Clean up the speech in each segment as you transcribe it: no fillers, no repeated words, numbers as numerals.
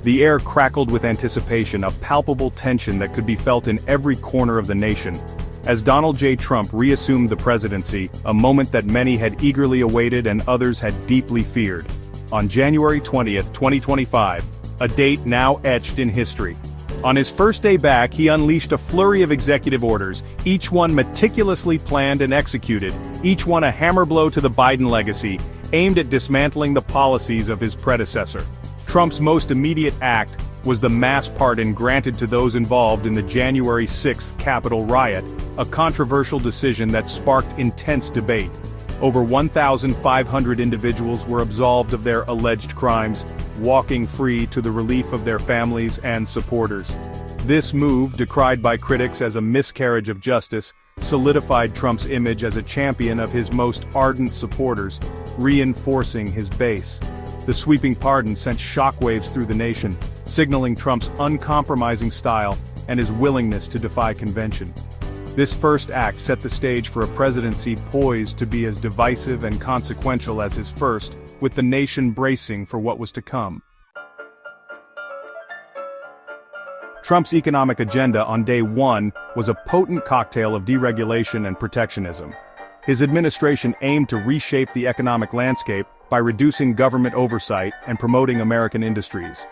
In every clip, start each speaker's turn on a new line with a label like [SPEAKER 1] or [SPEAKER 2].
[SPEAKER 1] The air crackled with anticipation, a palpable tension that could be felt in every corner of the nation. As Donald J. Trump reassumed the presidency, a moment that many had eagerly awaited and others had deeply feared. On January 20th, 2025, a date now etched in history. On his first day back, he unleashed a flurry of executive orders, each one meticulously planned and executed, each one a hammer blow to the Biden legacy, aimed at dismantling the policies of his predecessor. Trump's most immediate act was the mass pardon granted to those involved in the January 6th Capitol riot, a controversial decision that sparked intense debate. Over 1,500 individuals were absolved of their alleged crimes, walking free to the relief of their families and supporters. This move, decried by critics as a miscarriage of justice, solidified Trump's image as a champion of his most ardent supporters, reinforcing his base. The sweeping pardon sent shockwaves through the nation, signaling Trump's uncompromising style and his willingness to defy convention. This first act set the stage for a presidency poised to be as divisive and consequential as his first, with the nation bracing for what was to come. Trump's economic agenda on day one was a potent cocktail of deregulation and protectionism. His administration aimed to reshape the economic landscape by reducing government oversight and promoting American industries.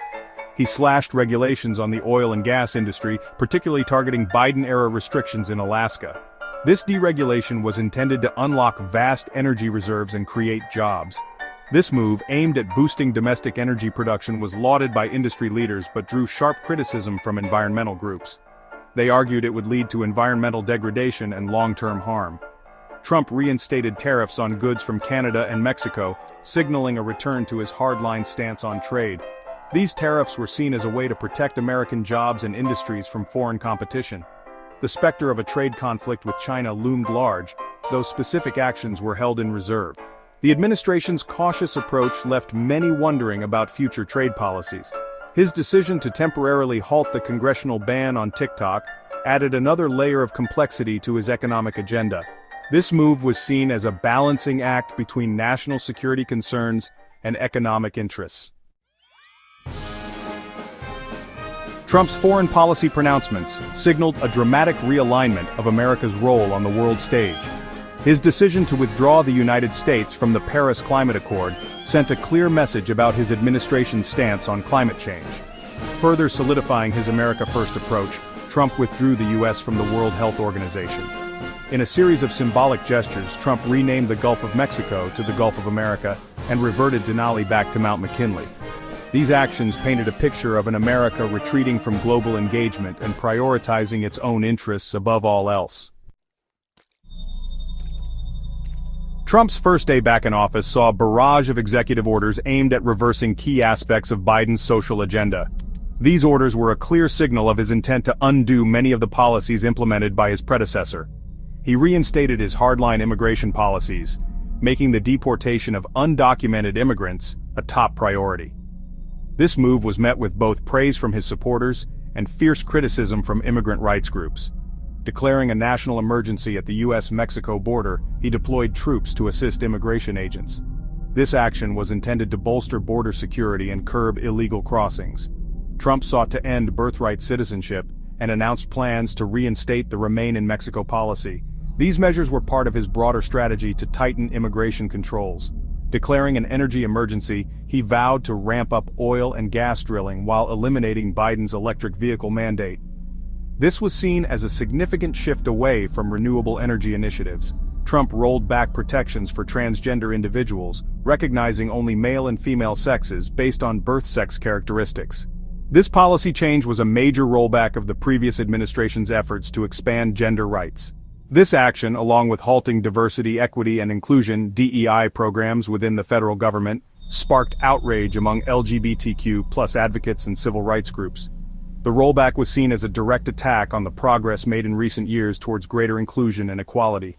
[SPEAKER 1] He slashed regulations on the oil and gas industry, particularly targeting Biden-era restrictions in Alaska. This deregulation was intended to unlock vast energy reserves and create jobs. This move, aimed at boosting domestic energy production, was lauded by industry leaders but drew sharp criticism from environmental groups. They argued it would lead to environmental degradation and long-term harm. Trump reinstated tariffs on goods from Canada and Mexico, signaling a return to his hardline stance on trade. These tariffs were seen as a way to protect American jobs and industries from foreign competition. The specter of a trade conflict with China loomed large, though specific actions were held in reserve. The administration's cautious approach left many wondering about future trade policies. His decision to temporarily halt the congressional ban on TikTok added another layer of complexity to his economic agenda. This move was seen as a balancing act between national security concerns and economic interests. Trump's foreign policy pronouncements signaled a dramatic realignment of America's role on the world stage. His decision to withdraw the United States from the Paris Climate Accord sent a clear message about his administration's stance on climate change. Further solidifying his AmericaFirst approach, Trump withdrew the U.S. from the World Health Organization. In a series of symbolic gestures, Trump renamed the Gulf of Mexico to the Gulf of America and reverted Denali back to Mount McKinley. These actions painted a picture of an America retreating from global engagement and prioritizing its own interests above all else. Trump's first day back in office saw a barrage of executive orders aimed at reversing key aspects of Biden's social agenda. These orders were a clear signal of his intent to undo many of the policies implemented by his predecessor. He reinstated his hardline immigration policies, making the deportation of undocumented immigrants a top priority. This move was met with both praise from his supporters and fierce criticism from immigrant rights groups. Declaring a national emergency at the U.S.-Mexico border, he deployed troops to assist immigration agents. This action was intended to bolster border security and curb illegal crossings. Trump sought to end birthright citizenship and announced plans to reinstate the Remain in Mexico policy. These measures were part of his broader strategy to tighten immigration controls. Declaring an energy emergency, he vowed to ramp up oil and gas drilling while eliminating Biden's electric vehicle mandate. This was seen as a significant shift away from renewable energy initiatives. Trump rolled back protections for transgender individuals, recognizing only male and female sexes based on birth sex characteristics. This policy change was a major rollback of the previous administration's efforts to expand gender rights. This action, along with halting diversity, equity, and inclusion (DEI) programs within the federal government, sparked outrage among LGBTQ+ advocates and civil rights groups. The rollback was seen as a direct attack on the progress made in recent years towards greater inclusion and equality.